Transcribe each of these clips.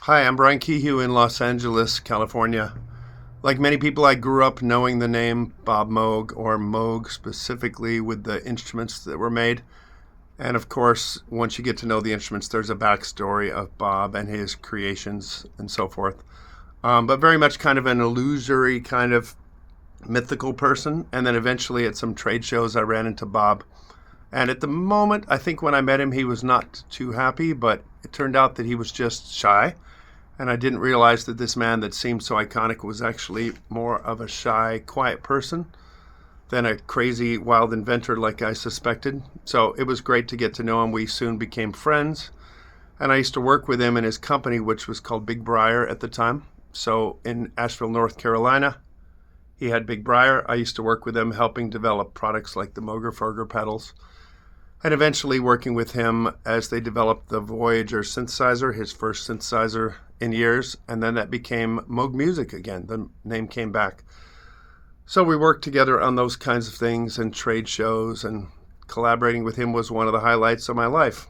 Hi, I'm Brian Kehew in Los Angeles, California. Like many people, I grew up knowing the name Bob Moog, or Moog specifically, with the instruments that were made. And of course, once you get to know the instruments, there's a backstory of Bob and his creations and so forth. But very much kind of an illusory, kind of mythical person. And then eventually at some trade shows, I ran into Bob. And at the moment, I think when I met him, he was not too happy, but it turned out that he was just shy. And I didn't realize that this man that seemed so iconic was actually more of a shy, quiet person than a crazy, wild inventor like I suspected. So it was great to get to know him. We soon became friends. And I used to work with him in his company, which was called Big Briar at the time. So in Asheville, North Carolina, he had Big Briar. I used to work with him, helping develop products like the Moogerfooger pedals. And eventually working with him as they developed the Voyager synthesizer, his first synthesizer in years, and then that became Moog Music again. The name came back. So we worked together on those kinds of things and trade shows, and collaborating with him was one of the highlights of my life.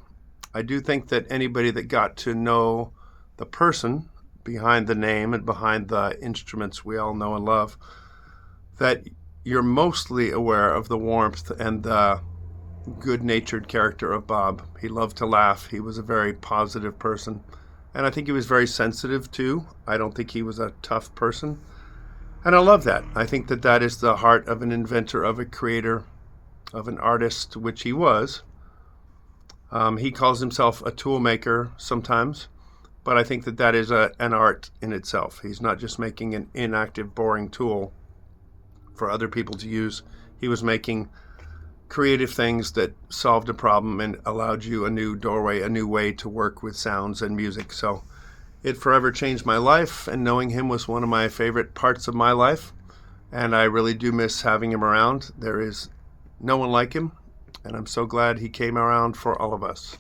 I do think that anybody that got to know the person behind the name and behind the instruments we all know and love, that you're mostly aware of the warmth and the good-natured character of Bob. He loved to laugh. He was a very positive person. And I think he was very sensitive too. I don't think he was a tough person. And I love that. I think that that is the heart of an inventor, of a creator, of an artist, which he was. He calls himself a tool maker sometimes, but I think that that is an art in itself. He's not just making an inactive, boring tool for other people to use. He was making creative things that solved a problem and allowed you a new doorway, a new way to work with sounds and music. So it forever changed my life, and knowing him was one of my favorite parts of my life. And I really do miss having him around. There is no one like him, and I'm so glad he came around for all of us.